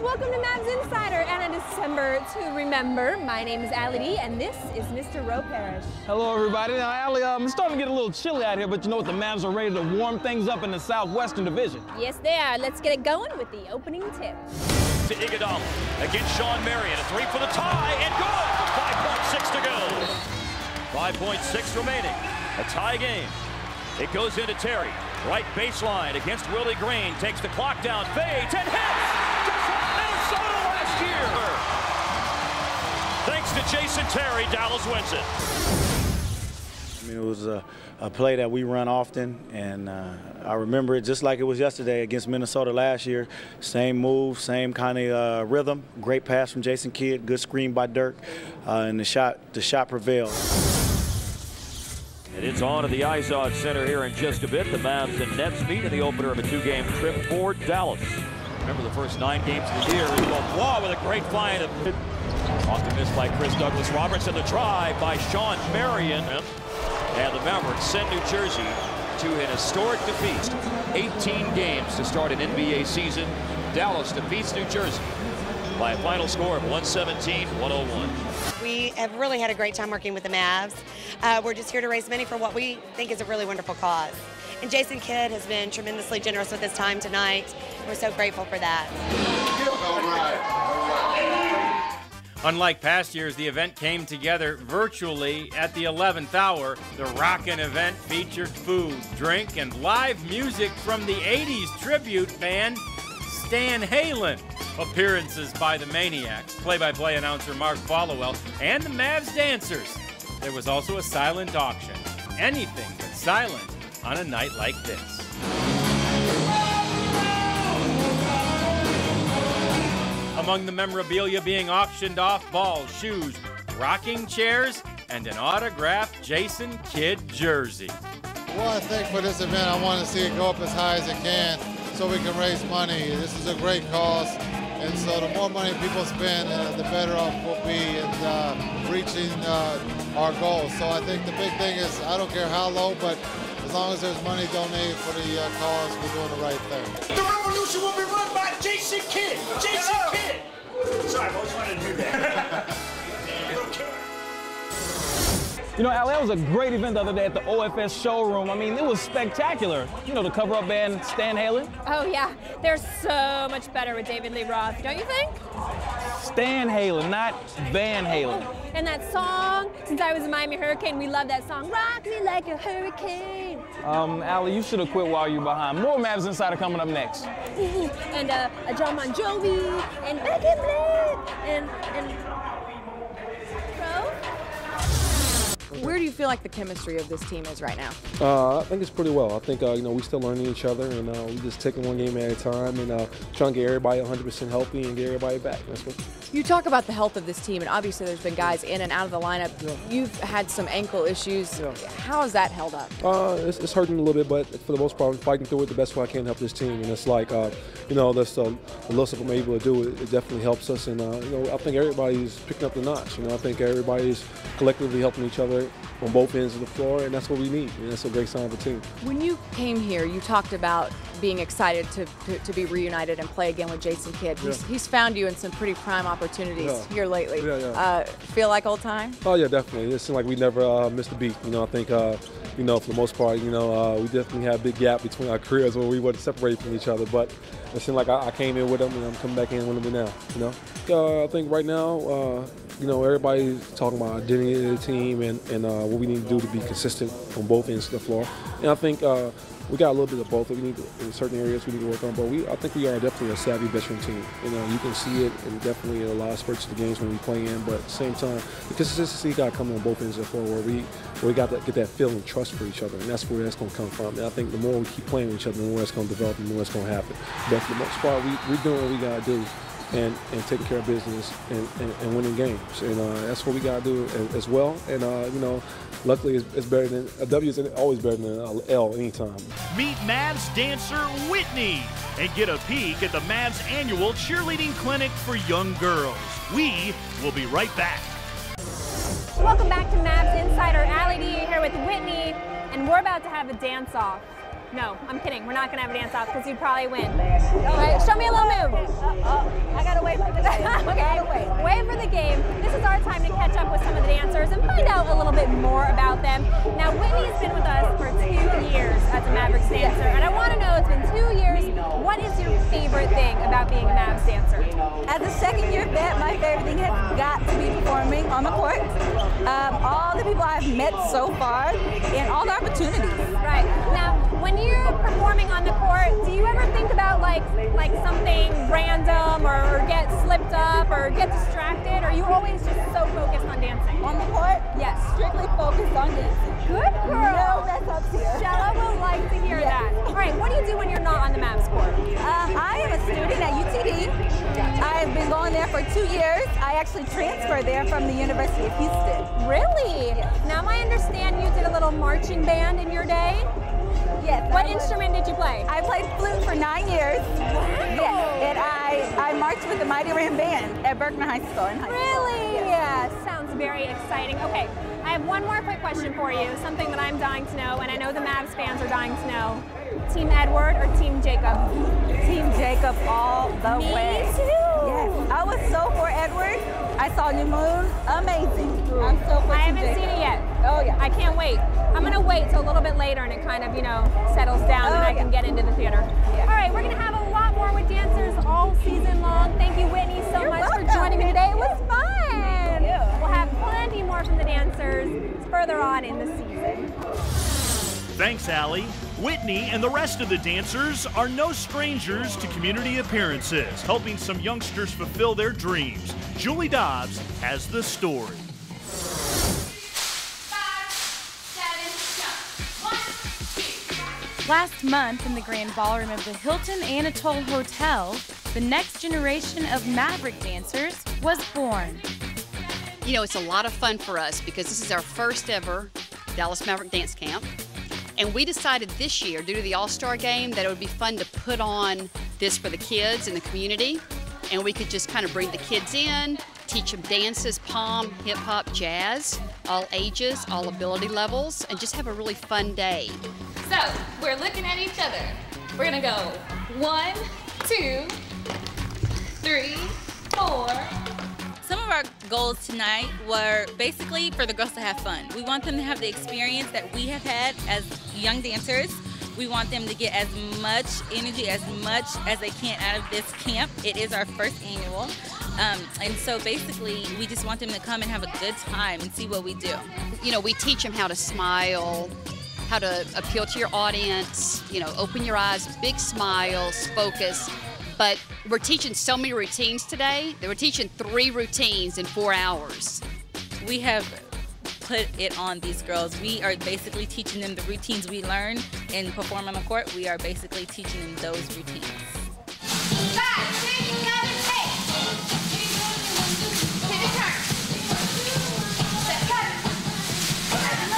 Welcome to Mavs Insider and a December to remember. My name is Allie D, and this is Mr. Parrish. Hello, everybody. Now, Allie, it's starting to get a little chilly out here, but you know what? The Mavs are ready to warm things up in the Southwestern Division. Yes, they are. Let's get it going with the opening tip. To Iguodala against Sean Marion. A three for the tie, and good! 5.6 to go. 5.6 remaining. A tie game. It goes into Terry. Right baseline against Willie Green. Takes the clock down, fades, and hits! Just like Minnesota last year! Thanks to Jason Terry, Dallas wins it. I mean, it was a play that we run often, and I remember it just like it was yesterday against Minnesota last year. Same move, same kind of rhythm. Great pass from Jason Kidd, good screen by Dirk, and the shot prevailed. And it's on to the Izod Center here in just a bit. The Mavs and Nets meet in the opener of a two-game trip for Dallas. Remember the first 9 games of the year. Wow, with a great find. Off the miss by Chris Douglas Robertson. The try by Sean Marion. And the Mavericks send New Jersey to an historic defeat. 18 games to start an NBA season. Dallas defeats New Jersey by a final score of 117-101. We have really had a great time working with the Mavs. We're just here to raise money for what we think is a really wonderful cause. And Jason Kidd has been tremendously generous with his time tonight. We're so grateful for that. Unlike past years, the event came together virtually at the 11th hour. The rockin' event featured food, drink, and live music from the 80s tribute band Stan Halen. Appearances by the Maniacs, play-by-play announcer Mark Followell, and the Mavs dancers. There was also a silent auction. Anything but silent on a night like this. Among the memorabilia being auctioned off, balls, shoes, rocking chairs, and an autographed Jason Kidd jersey. Well, I think for this event, I want to see it go up as high as it can so we can raise money. This is a great cause, and so the more money people spend, the better off we'll be in reaching our goals. So I think the big thing is, I don't care how low, but as long as there's money donated for the cause, we're doing the right thing. The revolution will be run by Jason Kidd. Jason Kidd. Sorry, I always wanted to do that. You know, Al, that was a great event the other day at the OFS showroom. I mean, it was spectacular. You know, the cover-up band Stan Halen. Oh, yeah. They're so much better with David Lee Roth, don't you think? Stan Halen, not Van Halen. And that song, Since I Was a Miami Hurricane, we love that song. Rock me like a hurricane. Allie, you should have quit while you're behind. More Mavs Insider coming up next. And John Bon Jovi, and Becky Blake, and Pro. Where do you feel like the chemistry of this team is right now? I think it's pretty well. I think you know, we're still learning each other, and we just taking one game at a time, and trying to get everybody 100% healthy and get everybody back. That's what. You talk about the health of this team, and obviously there's been guys in and out of the lineup. Yeah. You've had some ankle issues. Yeah. How has that held up? It's hurting a little bit, but for the most part, I'm fighting through it the best way I can to help this team. And it's like, you know, the little stuff I'm able to do, it definitely helps us. And you know, I think everybody's picking up the notch. You know, I think everybody's collectively helping each other on both ends of the floor, and that's what we need. And that's a great sign of a team. When you came here, you talked about being excited to be reunited and play again with Jason Kidd. Yeah. He's found you in some pretty prime opportunities here lately. Yeah. Feel like old time? Oh yeah, definitely. It seemed like we never missed a beat. You know, I think you know, for the most part, you know, we definitely had a big gap between our careers where we weren't separated from each other. But it seemed like I came in with him, and I'm coming back in with him now. You know, I think right now, you know, everybody's talking about identity of the team and what we need to do to be consistent on both ends of the floor. And I think we got a little bit of both. We need to, in certain areas we need to work on, but I think we are definitely a savvy veteran team. You know, you can see it, and definitely in a lot of spurts of the games when we play in. But at the same time, the consistency got to come on both ends of the floor, where we got to get that feeling of trust for each other, and that's where that's going to come from. And I think the more we keep playing with each other, the more it's going to develop, and the more it's going to happen. But for the most part, we're doing what we got to do. And taking care of business and winning games. And that's what we got to do as well. And, you know, luckily it's better than, a W is always better than an L anytime. Meet Mavs dancer Whitney and get a peek at the Mavs annual cheerleading clinic for young girls. We will be right back. Welcome back to Mavs Insider. Allie D here with Whitney, and we're about to have a dance-off. No, I'm kidding. We're not going to have a dance off because you'd probably win. All right, show me a little move. I got to wait for the game. Okay, wait for the game. This is our time to catch up with some of the dancers and find out a little bit more about them. Now, Whitney's been with us for 2 years as a Mavericks dancer, and I want to know, it's been 2 years, what is your favorite thing about being a Mavs dancer? As a second-year vet, my favorite thing has got to be performing on the court. All the people I've met so far, and all the opportunities. Right. Now, when you're performing on the court, do you ever think about like something random or get slipped up or get distracted? Or are you always just so focused on dancing? On the court? Yes. Strictly focused on dancing. Good girl. No mess ups here. Shella will like to hear that. All right, what do you do when you're not on the Mavs court? I am a student at UTD. I've been going there for 2 years. I actually transferred there from the University of Houston. Really? Yes. Now I understand you did a little marching band in your day. Yes. What instrument did you play? I played flute for 9 years. Wow. Yes. And I marched with the Mighty Ram Band at Berkman High School in high school. Really? Yes. Yeah, sounds very exciting. Okay, I have one more quick question for you, something that I'm dying to know, and I know the Mavs fans are dying to know. Team Edward or Team Jacob? Team Jacob all the way. Me too. Yes. I was so for Edward. I saw New Moon. Amazing. I'm so for I Team haven't Jacob. seen it yet. Oh, yeah. I can't wait. I'm going to wait till a little bit later and it kind of, settles down and I can get into the theater. Yeah. All right, we're going to have a lot more with dancers all season long. Thank you, Whitney, so You're much welcome. for joining me today. It was fun. Thank you. We'll have plenty more from the dancers further on in the season. Thanks, Allie. Whitney and the rest of the dancers are no strangers to community appearances, helping some youngsters fulfill their dreams. Julie Dobbs has the story. 5, 7, jump. 1, 2. Last month in the grand ballroom of the Hilton Anatole Hotel, the next generation of Maverick dancers was born. You know, it's a lot of fun for us because this is our first ever Dallas Maverick Dance Camp. And we decided this year, due to the All-Star game, that it would be fun to put on this for the kids in the community. And we could just kind of bring the kids in, teach them dances, pom, hip-hop, jazz, all ages, all ability levels, and just have a really fun day. So, we're looking at each other. We're gonna go 1, 2, 3, 4. Some of our goals tonight were basically for the girls to have fun. We want them to have the experience that we have had as young dancers. We want them to get as much energy, as much as they can out of this camp. It is our first annual. And so basically, we just want them to come and have a good time and see what we do. You know, we teach them how to smile, how to appeal to your audience, open your eyes, big smiles, focus. But we're teaching so many routines today that we're teaching 3 routines in 4 hours. We have put it on these girls. We are basically teaching them the routines we learn and perform on the court. We are basically teaching them those routines. 5, 6, 7,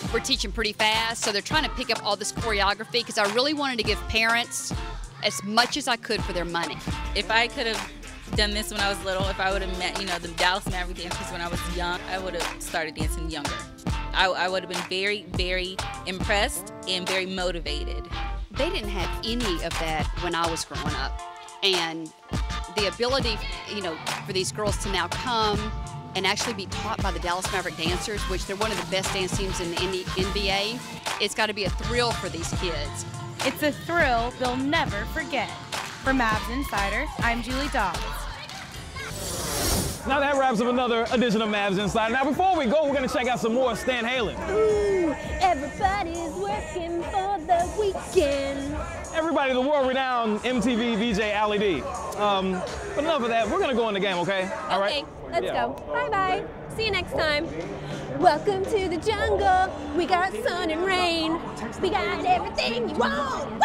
8. We're teaching pretty fast, so they're trying to pick up all this choreography because I really wanted to give parents as much as I could for their money. If I could have done this when I was little, if I would have met, the Dallas Maverick dancers when I was young, I would have started dancing younger. I would have been very, very impressed and very motivated. They didn't have any of that when I was growing up. And the ability, for these girls to now come and actually be taught by the Dallas Maverick dancers, which they're one of the best dance teams in the NBA, it's got to be a thrill for these kids. It's a thrill they'll never forget. For Mavs Insider, I'm Julie Dobbs. Now that wraps up another edition of Mavs Insider. Now before we go, we're going to check out some more Stan Halen. Ooh, everybody's working for the weekend. Everybody, the world-renowned MTV VJ Allie D. But enough of that, we're going to go in the game, okay? All right? Let's go. Bye-bye. See you next time. Welcome to the jungle. We got sun and rain. We got everything you want. Woo!